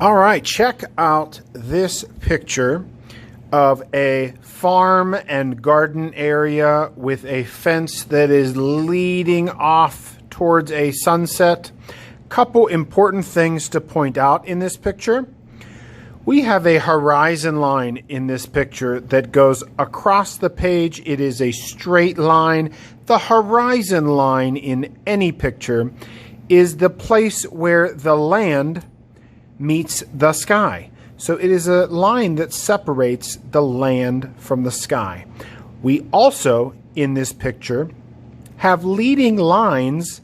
All right, check out this picture of a farm and garden area with a fence that is leading off towards a sunset. Couple important things to point out in this picture. We have a horizon line in this picture that goes across the page. It is a straight line. The horizon line in any picture is the place where the land meets the sky. So it is a line that separates the land from the sky. We also, in this picture, have leading lines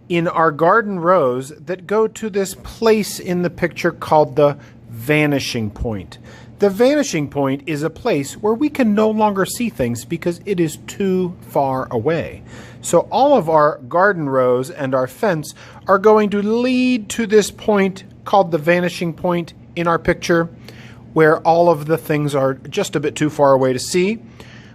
in our garden rows that go to this place in the picture called the vanishing point. The vanishing point is a place where we can no longer see things because it is too far away. So all of our garden rows and our fence are going to lead to this point called the vanishing point in our picture, where all of the things are just a bit too far away to see.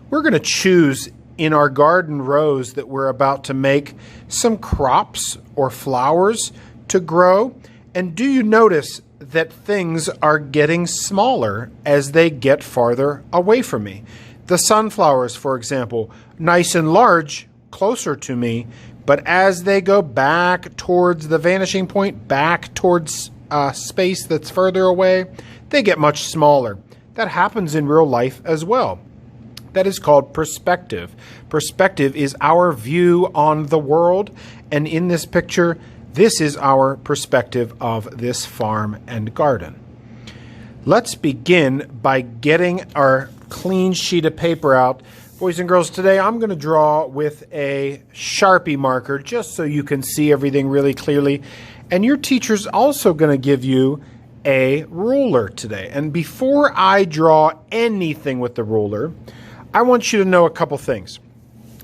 We're going to choose in our garden rows that we're about to make some crops or flowers to grow. And do you notice that things are getting smaller as they get farther away from me? The sunflowers, for example, nice and large, closer to me, but as they go back towards the vanishing point, back towards space that's further away, they get much smaller. That happens in real life as well. That is called perspective. Perspective is our view on the world, and in this picture, this is our perspective of this farm and garden. Let's begin by getting our clean sheet of paper out. Boys and girls, today I'm going to draw with a Sharpie marker just so you can see everything really clearly. And your teacher's also going to give you a ruler today. And before I draw anything with the ruler, I want you to know a couple things.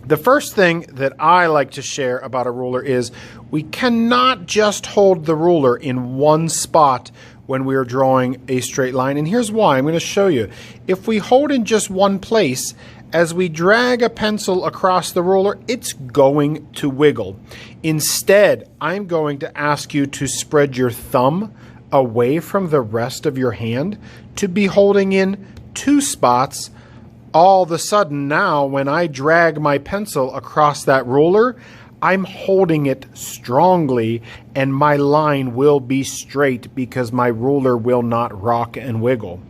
The first thing that I like to share about a ruler is we cannot just hold the ruler in one spot when we are drawing a straight line. And here's why. I'm going to show you. If we hold in just one place, as we drag a pencil across the ruler, it's going to wiggle. Instead, I'm going to ask you to spread your thumb away from the rest of your hand to be holding in two spots. All of a sudden now, when I drag my pencil across that ruler, I'm holding it strongly and my line will be straight because my ruler will not rock and wiggle.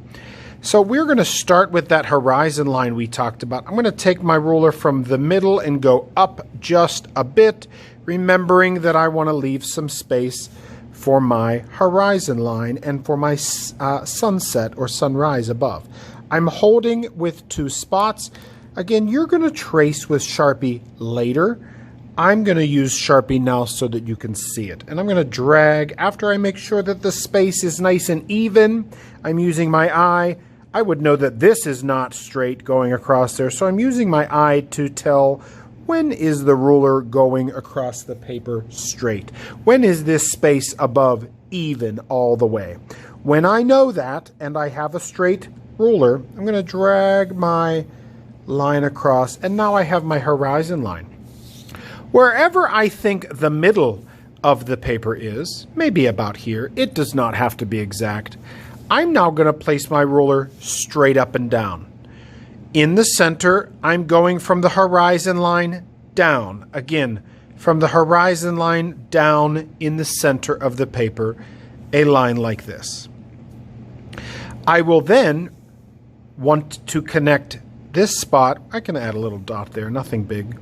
So we're going to start with that horizon line we talked about. I'm going to take my ruler from the middle and go up just a bit, remembering that I want to leave some space for my horizon line and for my sunset or sunrise above. I'm holding with two spots. Again, you're going to trace with Sharpie later. I'm going to use Sharpie now so that you can see it. And I'm going to drag after I make sure that the space is nice and even. I'm using my eye. I would know that this is not straight going across there, so I'm using my eye to tell when is the ruler going across the paper straight. When is this space above even all the way? When I know that and I have a straight ruler, I'm going to drag my line across, and now I have my horizon line. Wherever I think the middle of the paper is, maybe about here, it does not have to be exact, I'm now going to place my ruler straight up and down. In the center, I'm going from the horizon line down. Again, from the horizon line down in the center of the paper, a line like this. I will then want to connect this spot. I can add a little dot there, nothing big.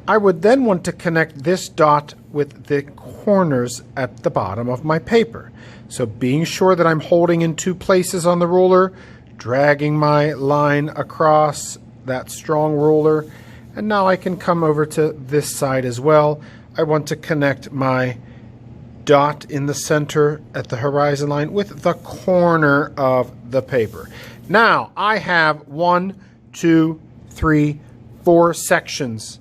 I would then want to connect this dot with the corners at the bottom of my paper. So being sure that I'm holding in two places on the ruler, dragging my line across that strong ruler, and now I can come over to this side as well. I want to connect my dot in the center at the horizon line with the corner of the paper. Now I have 1, 2, 3, 4 sections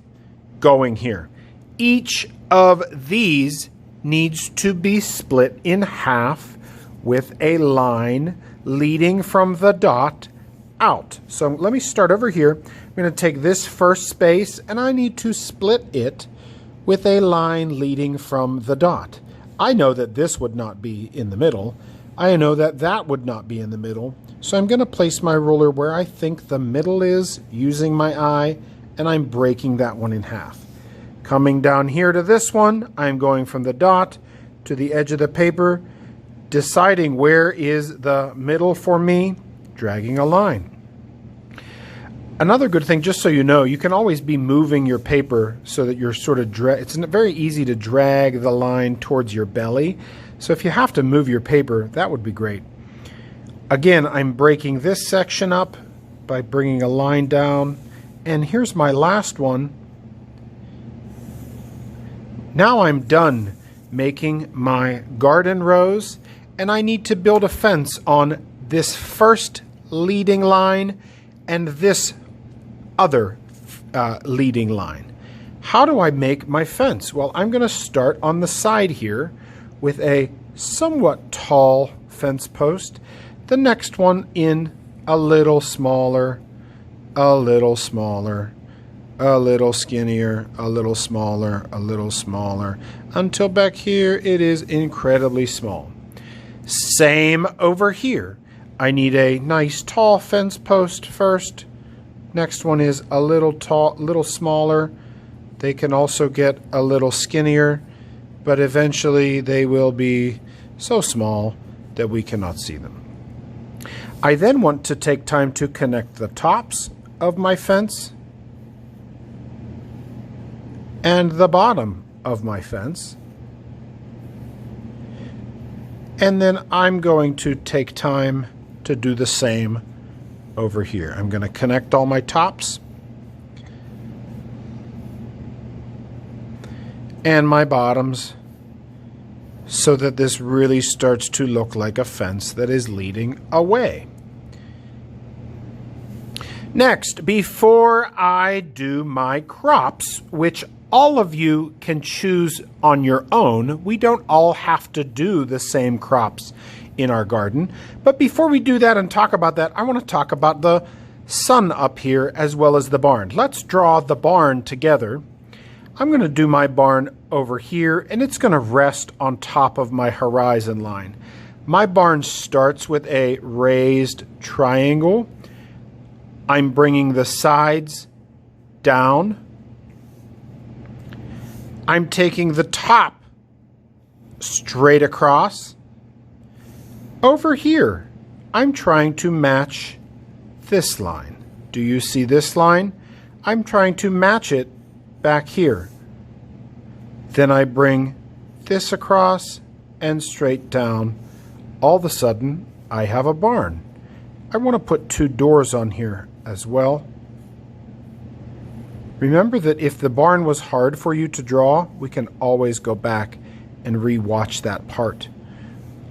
going here. Each of these needs to be split in half with a line leading from the dot out. So let me start over here. I'm going to take this first space and I need to split it with a line leading from the dot. I know that this would not be in the middle. I know that that would not be in the middle, so I'm going to place my ruler where I think the middle is using my eye, and I'm breaking that one in half. Coming down here to this one, I'm going from the dot to the edge of the paper, deciding where is the middle for me, dragging a line. Another good thing, just so you know, you can always be moving your paper so that you're sort of, it's very easy to drag the line towards your belly. So if you have to move your paper, that would be great. Again, I'm breaking this section up by bringing a line down. And here's my last one. Now I'm done making my garden rows, and I need to build a fence on this first leading line and this other leading line. How do I make my fence? Well, I'm going to start on the side here with a somewhat tall fence post. The next one in a little smaller, a little smaller, a little skinnier, a little smaller, until back here it is incredibly small. Same over here. I need a nice tall fence post first. Next one is a little smaller. They can also get a little skinnier, but eventually they will be so small that we cannot see them. I then want to take time to connect the tops of my fence and the bottom of my fence. And then I'm going to take time to do the same over here. I'm going to connect all my tops and my bottoms so that this really starts to look like a fence that is leading away. Next, before I do my crops, which all of you can choose on your own, we don't all have to do the same crops in our garden. But before we do that and talk about that, I want to talk about the sun up here as well as the barn. Let's draw the barn together. I'm going to do my barn over here, and it's going to rest on top of my horizon line. My barn starts with a raised triangle. I'm bringing the sides down. I'm taking the top straight across. Over here, I'm trying to match this line. Do you see this line? I'm trying to match it back here. Then I bring this across and straight down. All of a sudden, I have a barn. I want to put 2 doors on here as well. Remember that if the barn was hard for you to draw, we can always go back and re-watch that part.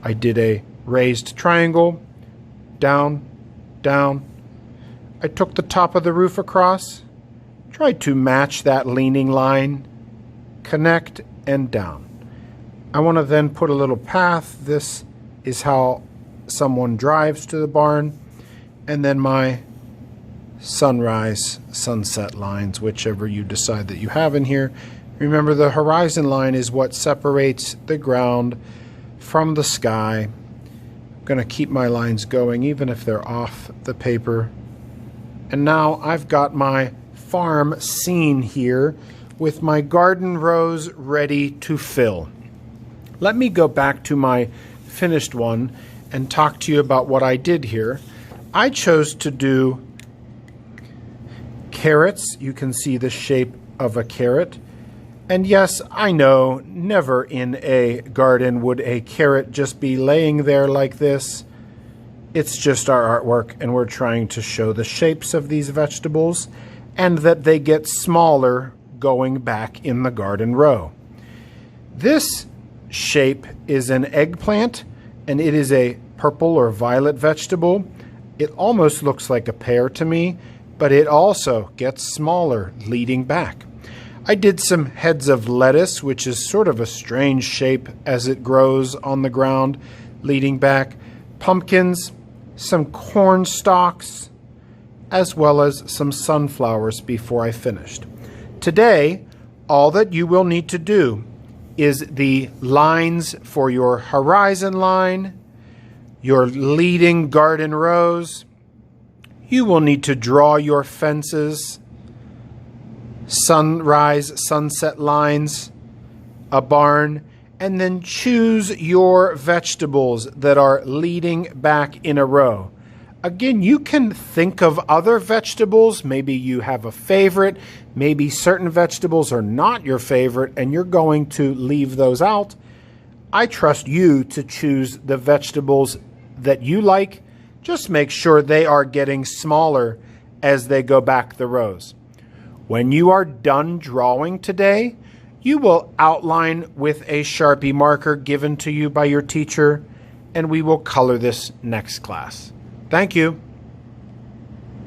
I did a raised triangle, down, down. I took the top of the roof across, tried to match that leaning line, connect, and down. I want to then put a little path. This is how someone drives to the barn, and then my sunrise, sunset lines, whichever you decide that you have in here. Remember, the horizon line is what separates the ground from the sky. I'm going to keep my lines going even if they're off the paper. And now I've got my farm scene here with my garden rows ready to fill. Let me go back to my finished one and talk to you about what I did here. I chose to do carrots. You can see the shape of a carrot. And yes, I know, never in a garden would a carrot just be laying there like this. It's just our artwork, and we're trying to show the shapes of these vegetables and that they get smaller going back in the garden row. This shape is an eggplant, and it is a purple or violet vegetable. It almost looks like a pear to me, but it also gets smaller leading back. I did some heads of lettuce, which is sort of a strange shape as it grows on the ground, leading back. Pumpkins, some corn stalks, as well as some sunflowers before I finished. Today, all that you will need to do is the lines for your horizon line, your leading garden rows. You will need to draw your fences, sunrise, sunset lines, a barn, and then choose your vegetables that are leading back in a row. Again, you can think of other vegetables. Maybe you have a favorite. Maybe certain vegetables are not your favorite and you're going to leave those out. I trust you to choose the vegetables that you like. Just make sure they are getting smaller as they go back the rows. When you are done drawing today, you will outline with a Sharpie marker given to you by your teacher, and we will color this next class. Thank you.